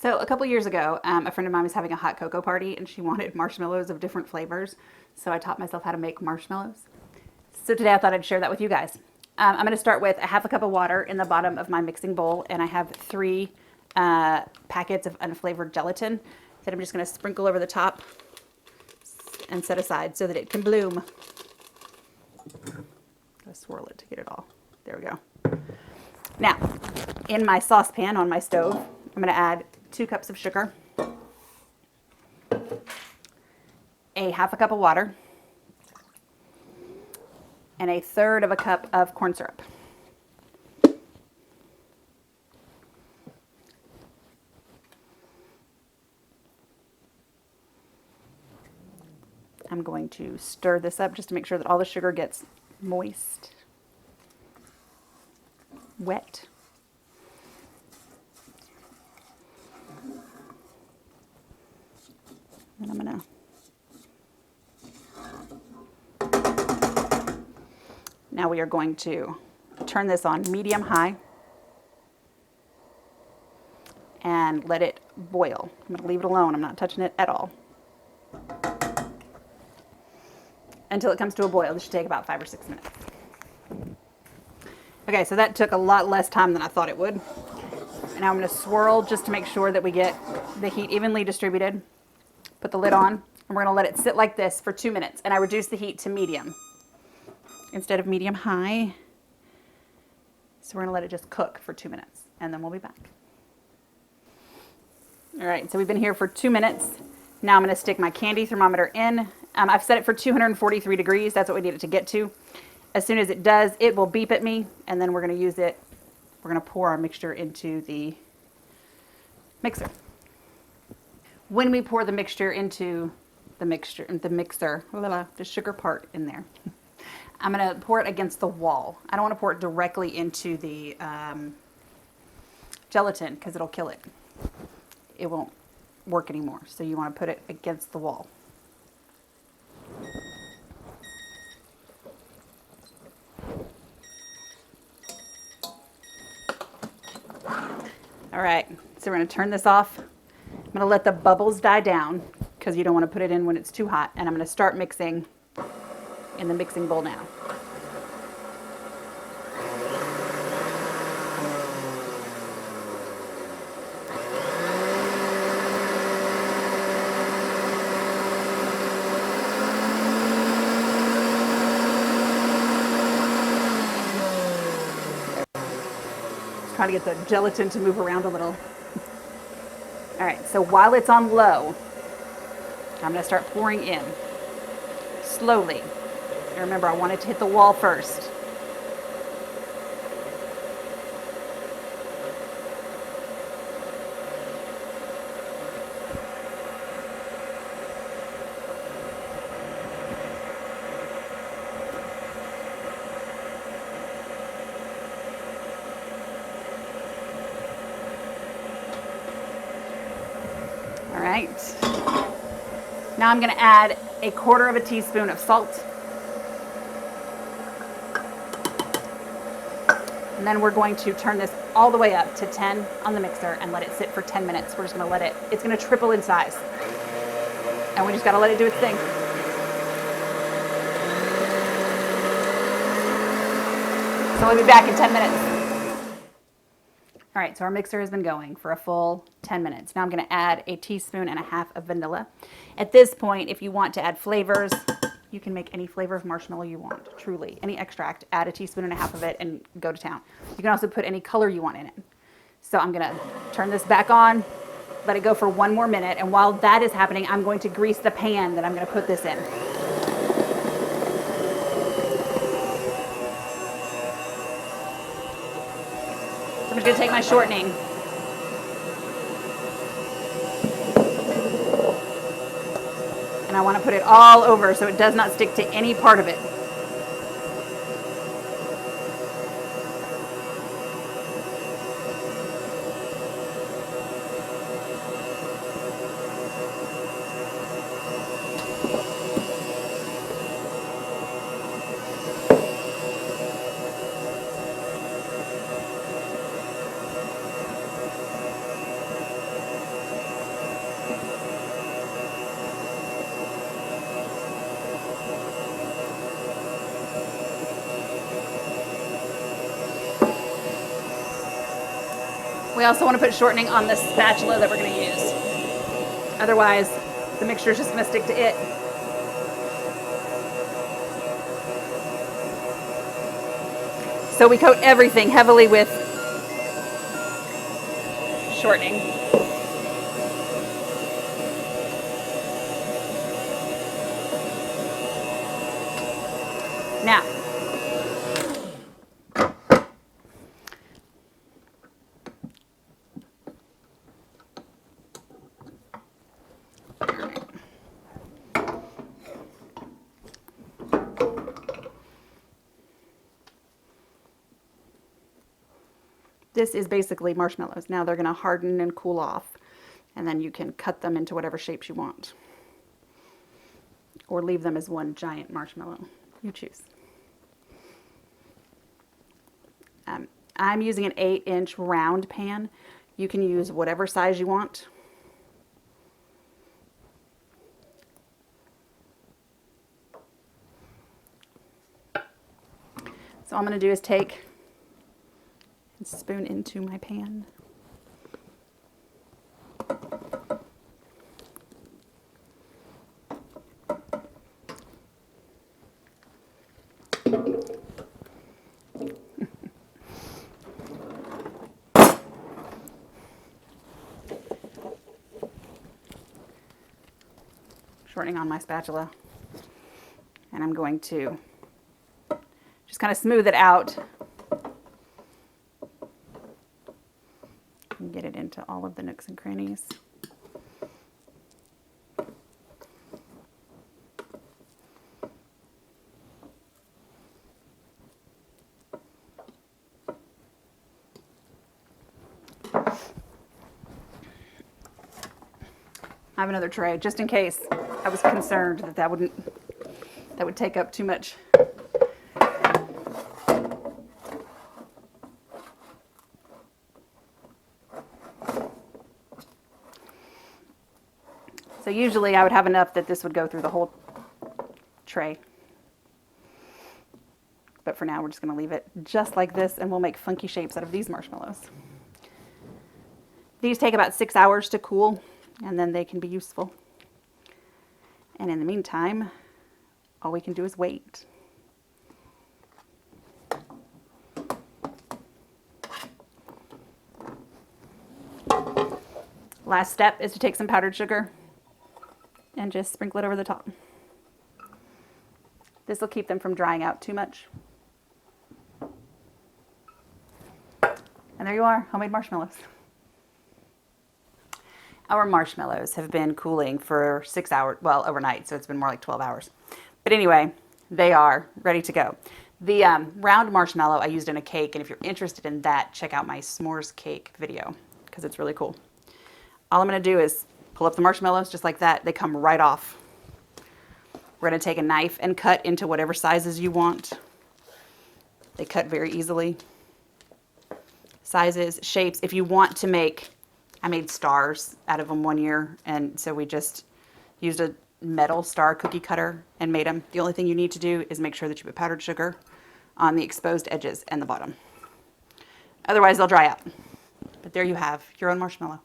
So a couple years ago, a friend of mine was having a hot cocoa party and she wanted marshmallows of different flavors. So I taught myself how to make marshmallows. So today I thought I'd share that with you guys. I'm going to start with a half a cup of water in the bottom of my mixing bowl, and I have 3 packets of unflavored gelatin that I'm just going to sprinkle over the top and set aside so that it can bloom. Gotta swirl it to get it all. There we go. Now, in my saucepan on my stove, I'm going to add 2 cups of sugar, a half a cup of water, and 1/3 cup of corn syrup. I'm going to stir this up just to make sure that all the sugar gets moist, wet. And I'm going to, now we are going to turn this on medium-high and let it boil. I'm going to leave it alone. I'm not touching it at all until it comes to a boil. This should take about 5 or 6 minutes. Okay, so that took a lot less time than I thought it would. And now I'm going to swirl just to make sure that we get the heat evenly distributed. Put the lid on, and we're going to let it sit like this for 2 minutes. And I reduce the heat to medium instead of medium-high. So we're going to let it just cook for 2 minutes, and then we'll be back. All right, so we've been here for 2 minutes. Now I'm going to stick my candy thermometer in. I've set it for 243 degrees. That's what we need it to get to. As soon as it does, it will beep at me, and then we're going to use it. We're going to pour our mixture into the mixer. When we pour the mixture into the mixer, the sugar part in there, I'm going to pour it against the wall. I don't want to pour it directly into the gelatin because it'll kill it. It won't work anymore. So you want to put it against the wall. All right, so we're going to turn this off. I'm going to let the bubbles die down because you don't want to put it in when it's too hot. And I'm going to start mixing in the mixing bowl now. Trying to get the gelatin to move around a little. All right, so while it's on low, I'm going to start pouring in slowly. And remember, I want it to hit the wall first. All right. Now I'm going to add 1/4 teaspoon of salt. And then we're going to turn this all the way up to 10 on the mixer and let it sit for 10 minutes. We're just going to let it, it's going to triple in size. And we just got to let it do its thing. So we'll be back in 10 minutes. All right, so our mixer has been going for a full 10 minutes. Now I'm going to add 1.5 teaspoons of vanilla. At this point, if you want to add flavors, you can make any flavor of marshmallow you want, truly. Any extract, add 1.5 teaspoons of it and go to town. You can also put any color you want in it. So I'm going to turn this back on, let it go for 1 more minute, and while that is happening, I'm going to grease the pan that I'm going to put this in. I'm just going to take my shortening. And I want to put it all over so it does not stick to any part of it. We also want to put shortening on the spatula that we're going to use. Otherwise, the mixture is just going to stick to it. So we coat everything heavily with shortening. Now, this is basically marshmallows. Now they're going to harden and cool off, and then you can cut them into whatever shapes you want. Or leave them as one giant marshmallow. You choose. I'm using an 8-inch round pan. You can use whatever size you want. So all I'm going to do is take and spoon into my pan. Shortening on my spatula, and I'm going to just kind of smooth it out and get it into all of the nooks and crannies. I have another tray just in case. I was concerned that that would take up too much. So usually I would have enough that this would go through the whole tray. But for now we're just going to leave it just like this, and we'll make funky shapes out of these marshmallows. These take about 6 hours to cool, and then they can be useful. And in the meantime, all we can do is wait. Last step is to take some powdered sugar and just sprinkle it over the top. This will keep them from drying out too much. And there you are, homemade marshmallows. Our marshmallows have been cooling for 6 hours, well, overnight, so it's been more like 12 hours. But anyway, they are ready to go. The round marshmallow I used in a cake, and if you're interested in that, check out my s'mores cake video, because it's really cool. All I'm going to do is pull up the marshmallows just like that. They come right off. We're going to take a knife and cut into whatever sizes you want. They cut very easily. Sizes, shapes. If you want to make, I made stars out of them one year, and so we just used a metal star cookie cutter and made them. The only thing you need to do is make sure that you put powdered sugar on the exposed edges and the bottom. Otherwise, they'll dry out. But there you have your own marshmallow.